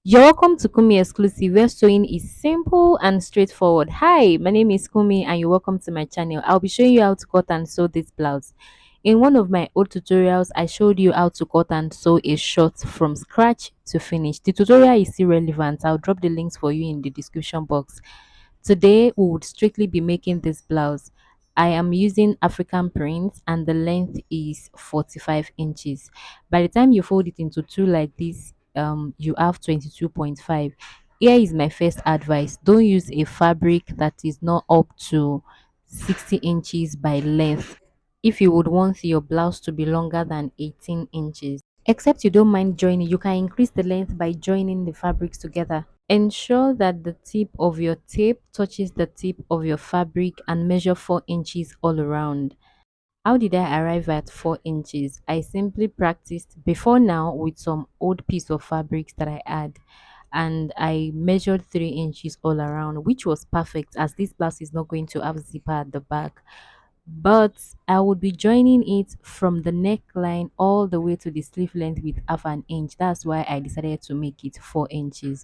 You're welcome to Kunmi Exclusive, where sewing is simple and straightforward. Hi, my name is Kunmi, and you're welcome to my channel. I'll be showing you how to cut and sew this blouse. In one of my old tutorials, I showed you how to cut and sew a short from scratch to finish. The tutorial is still relevant. I'll drop the links for you in the description box. Today, we would strictly be making this blouse. I am using African print and the length is 45 inches. By the time you fold it into two like this, you have 22.5. Here is my first advice. Don't use a fabric that is not up to 60 inches by length if you would want your blouse to be longer than 18 inches. Except you don't mind joining, you can increase the length by joining the fabrics together. Ensure that the tip of your tape touches the tip of your fabric and measure 4 inches all around. How did I arrive at 4 inches? I simply practiced before now with some old piece of fabrics that I had, and I measured 3 inches all around, which was perfect as this blouse is not going to have zipper at the back. But I would be joining it from the neckline all the way to the sleeve length with half an inch. That's why I decided to make it 4 inches.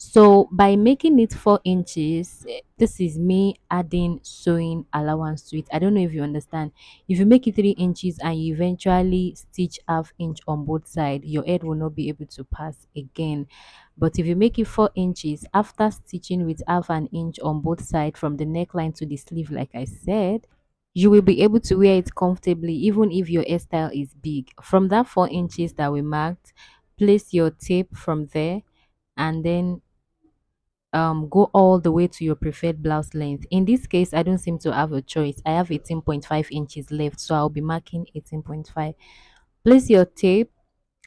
So by making it 4 inches, this is me adding sewing allowance to it. I don't know if you understand. If you make it 3 inches and you eventually stitch half inch on both sides, your head will not be able to pass again. But if you make it 4 inches after stitching with half an inch on both sides from the neckline to the sleeve, like I said, you will be able to wear it comfortably even if your hairstyle is big. From that 4 inches that we marked, place your tape from there and then go all the way to your preferred blouse length. In this case, I don't seem to have a choice. I have 18.5 inches left, so I'll be marking 18.5. Place your tape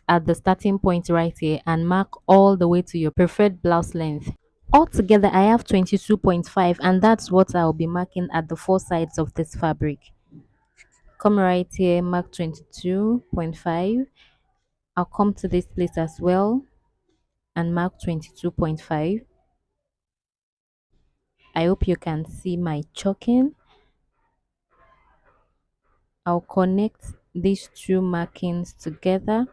at the starting point right here and mark all the way to your preferred blouse length. Altogether, I have 22.5, and that's what I'll be marking at the four sides of this fabric. Come right here, mark 22.5. I'll come to this place as well and mark 22.5. I hope you can see my choking. I'll connect these two markings together.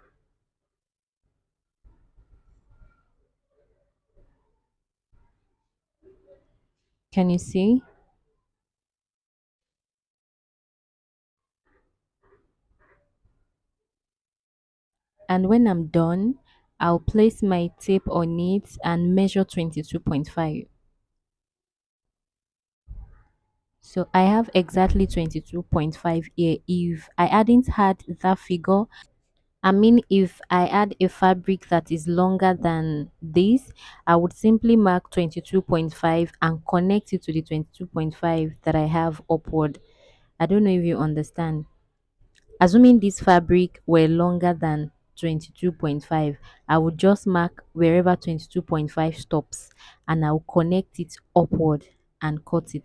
Can you see? And when I'm done, I'll place my tape on it and measure 22.5. So I have exactly 22.5 here. If I hadn't had that figure, I mean, if I add a fabric that is longer than this, I would simply mark 22.5 and connect it to the 22.5 that I have upward. I don't know if you understand. Assuming this fabric were longer than 22.5, I would just mark wherever 22.5 stops and I'll connect it upward and cut it.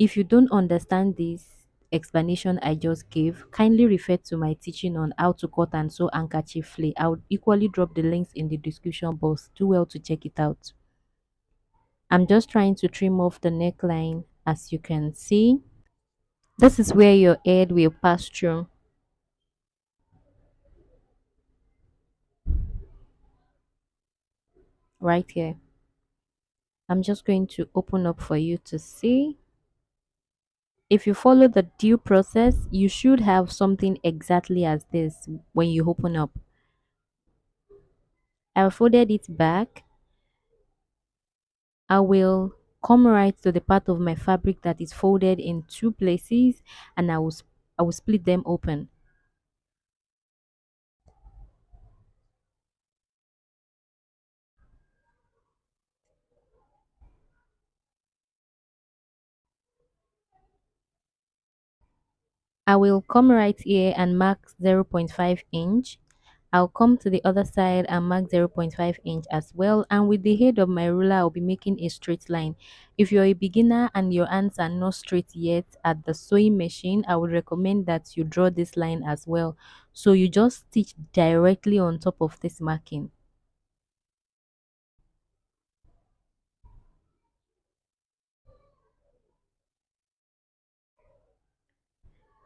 If you don't understand this explanation I just gave, kindly refer to my teaching on how to cut and sew handkerchief flay. I would equally drop the links in the description box. Do well to check it out. I'm just trying to trim off the neckline as you can see. This is where your head will pass through, right here. I'm just going to open up for you to see. If you follow the due process, you should have something exactly as this when you open up. I folded it back. I will come right to the part of my fabric that is folded in two places and I will split them open. I will come right here and mark 0.5 inch. I'll come to the other side and mark 0.5 inch as well. And with the head of my ruler, I'll be making a straight line. If you're a beginner and your hands are not straight yet at the sewing machine, I would recommend that you draw this line as well. So you just stitch directly on top of this marking.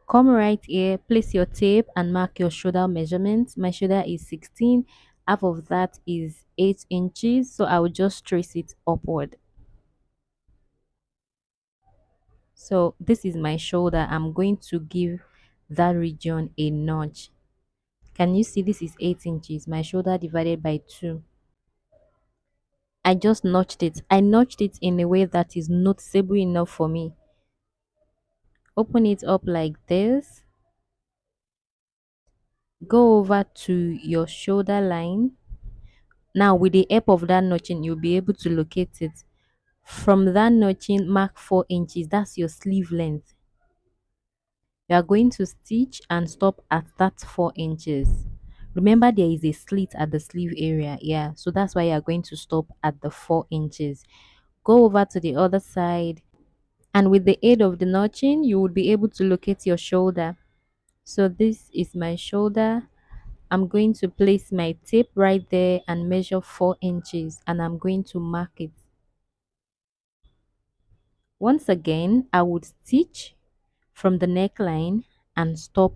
Come right here, place your tape and mark your shoulder measurement. My shoulder is 16 Half of that is 8 inches, so I will just trace it upward. So this is my shoulder. I'm going to give that region a notch. Can you see this is 8 inches? My shoulder divided by 2. I just notched it. I notched it in a way that is noticeable enough for me. Open it up like this. Go over to your shoulder line. Now with the help of that notching, you'll be able to locate it. From that notching, mark 4 inches. That's your sleeve length. You are going to stitch and stop at that 4 inches. Remember there is a slit at the sleeve area. Yeah, so that's why you are going to stop at the 4 inches. Go over to the other side, and with the aid of the notching, you would be able to locate your shoulder. So this is my shoulder. I'm going to place my tape right there and measure 4 inches, and I'm going to mark it. Once again, I would stitch from the neckline and stop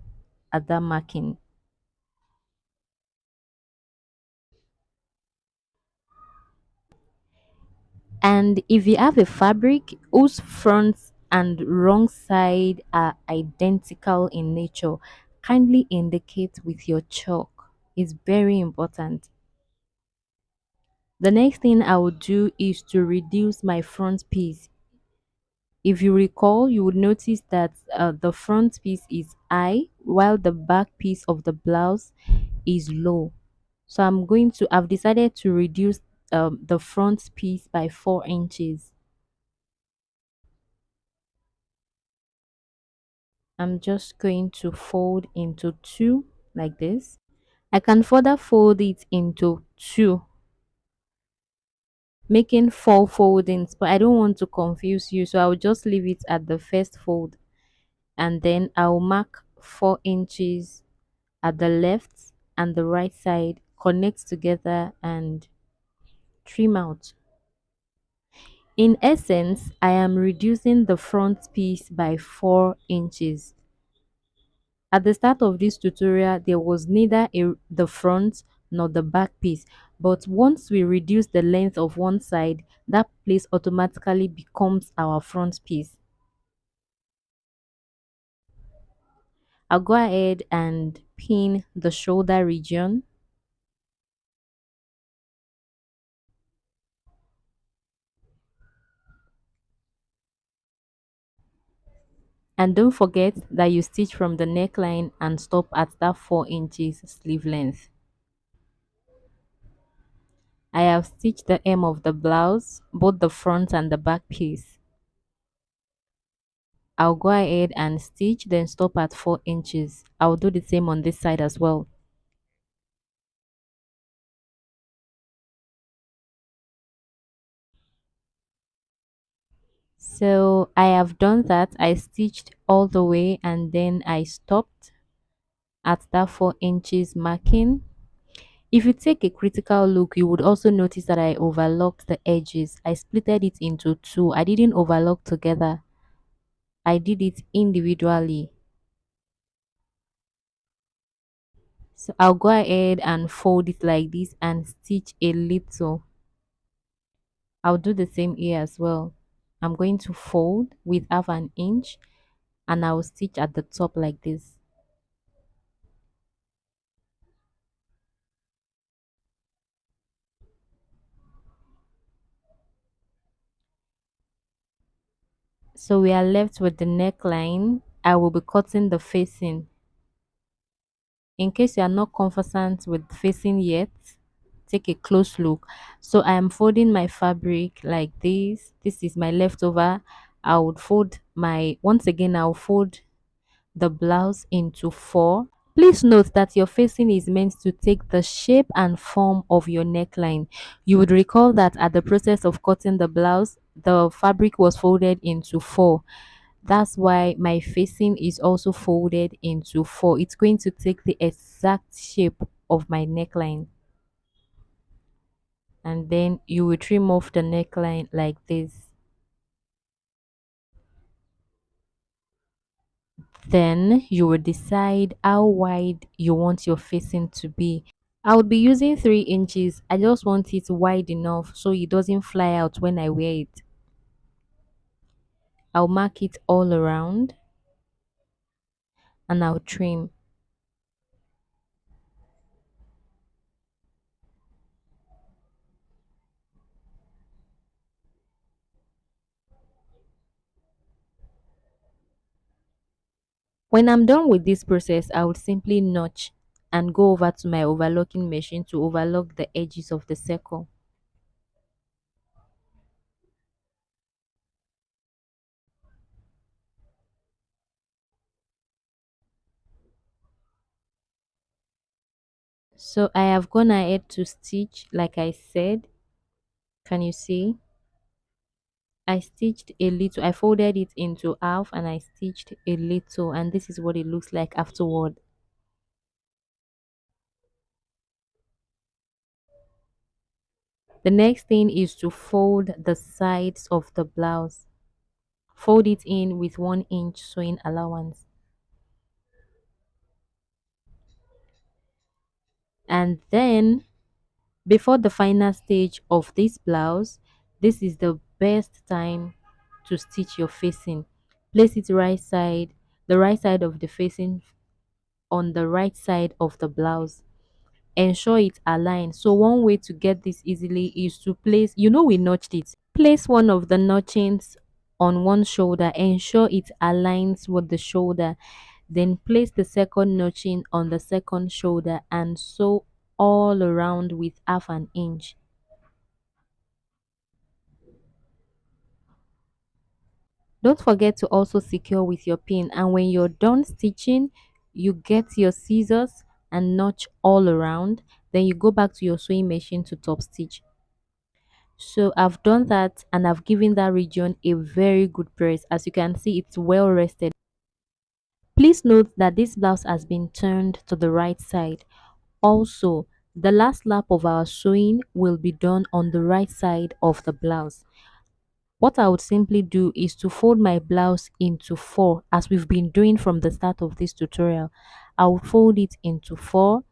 at that marking. And if you have a fabric whose front and wrong side are identical in nature, kindly indicate with your chalk. It's very important. The next thing I would do is to reduce my front piece. If you recall, you would notice that the front piece is high while the back piece of the blouse is low. So I've decided to reduce the front piece by 4 inches. I'm just going to fold into 2 like this. I can further fold it into 2, making 4 foldings, but I don't want to confuse you, so I'll just leave it at the first fold, and then I'll mark 4 inches at the left and the right side, connect together and trim out. In essence, I am reducing the front piece by 4 inches. At the start of this tutorial, there was neither the front nor the back piece, but once we reduce the length of one side, that place automatically becomes our front piece. I'll go ahead and pin the shoulder region. And don't forget that you stitch from the neckline and stop at that 4 inches sleeve length. I have stitched the hem of the blouse, both the front and the back piece. I'll go ahead and stitch, then stop at 4 inches. I'll do the same on this side as well. So I have done that. I stitched all the way and then I stopped at that 4 inches marking. If you take a critical look, you would also notice that I overlocked the edges. I splitted it into 2. I didn't overlock together. I did it individually. So I'll go ahead and fold it like this and stitch a little. I'll do the same here as well. I'm going to fold with half an inch and I'll stitch at the top like this. So we are left with the neckline. I will be cutting the facing. In case you are not conversant with facing yet, take a close look. So I am folding my fabric like this. This is my leftover. I would fold once again, I'll fold the blouse into 4. Please note that your facing is meant to take the shape and form of your neckline. You would recall that at the process of cutting the blouse, the fabric was folded into 4. That's why my facing is also folded into 4. It's going to take the exact shape of my neckline. And then you will trim off the neckline like this. Then you will decide how wide you want your facing to be. I would be using 3 inches. I just want it wide enough so it doesn't fly out when I wear it. I'll mark it all around and I'll trim. When I'm done with this process, I would simply notch and go over to my overlocking machine to overlock the edges of the circle. So I have gone ahead to stitch like I said. Can you see? I stitched a little, I folded it into half and I stitched a little, and this is what it looks like afterward. The next thing is to fold the sides of the blouse. Fold it in with 1 inch sewing allowance. And then before the final stage of this blouse, this is the best time to stitch your facing. Place it right side, the right side of the facing on the right side of the blouse. Ensure it aligns. So one way to get this easily is to place, we notched it. Place one of the notchings on one shoulder. Ensure it aligns with the shoulder. Then place the second notching on the second shoulder and sew all around with 1/2 inch. Don't forget to also secure with your pin, and when you're done stitching, you get your scissors and notch all around. Then you go back to your sewing machine to top stitch. So I've done that and I've given that region a very good press. As you can see, it's well rested. Please note that this blouse has been turned to the right side. Also, the last lap of our sewing will be done on the right side of the blouse. What I would simply do is to fold my blouse into 4, as we've been doing from the start of this tutorial. I would fold it into 4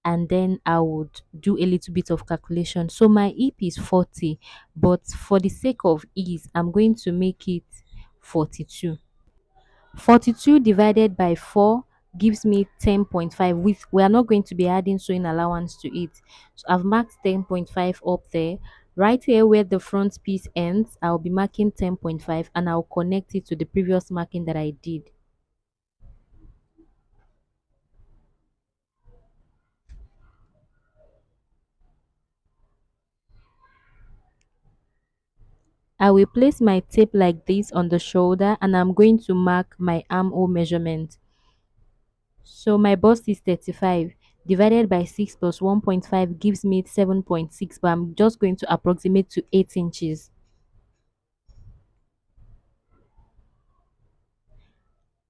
and then I would do a little bit of calculation. So my hip is 40, but for the sake of ease, I'm going to make it 42. 42 divided by 4 gives me 10.5. With we are not going to be adding sewing allowance to it. So I've marked 10.5 up there. Right here where the front piece ends, I'll be marking 10.5 and I'll connect it to the previous marking that I did. I will place my tape like this on the shoulder and I'm going to mark my armhole measurement. So my bust is 35 divided by 6 plus 1.5 gives me 7.6, but I'm just going to approximate to 8 inches.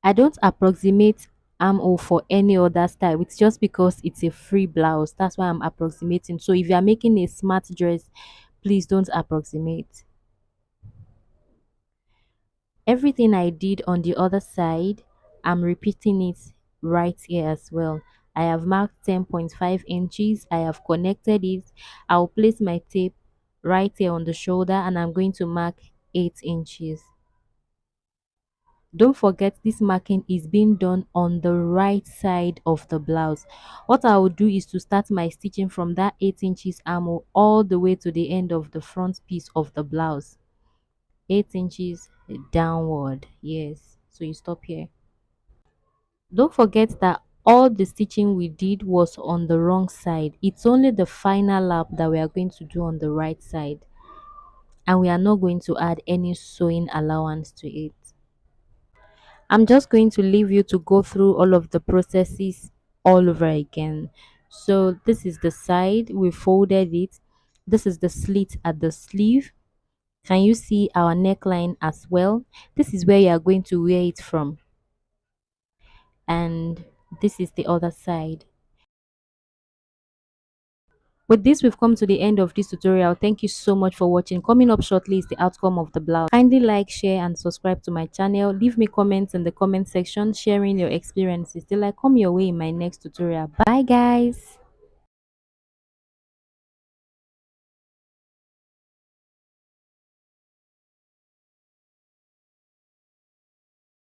I don't approximate armhole for any other style. It's just because it's a free blouse. That's why I'm approximating. So if you are making a smart dress, please don't approximate. Everything I did on the other side, I'm repeating it right here as well. I have marked 10.5 inches. I have connected it. I'll place my tape right here on the shoulder and I'm going to mark 8 inches. Don't forget this marking is being done on the right side of the blouse. What I will do is to start my stitching from that 8 inches armhole all the way to the end of the front piece of the blouse. 8 inches downward. Yes. So you stop here. Don't forget that all the stitching we did was on the wrong side. It's only the final lap that we are going to do on the right side. And we are not going to add any sewing allowance to it. I'm just going to leave you to go through all of the processes all over again. So this is the side, we folded it. This is the slit at the sleeve. Can you see our neckline as well? This is where you are going to wear it from. And this is the other side. With this, we've come to the end of this tutorial. Thank you so much for watching. Coming up shortly is the outcome of the blouse. Kindly like, share, and subscribe to my channel. Leave me comments in the comment section, sharing your experiences till I come your way in my next tutorial. Bye, guys.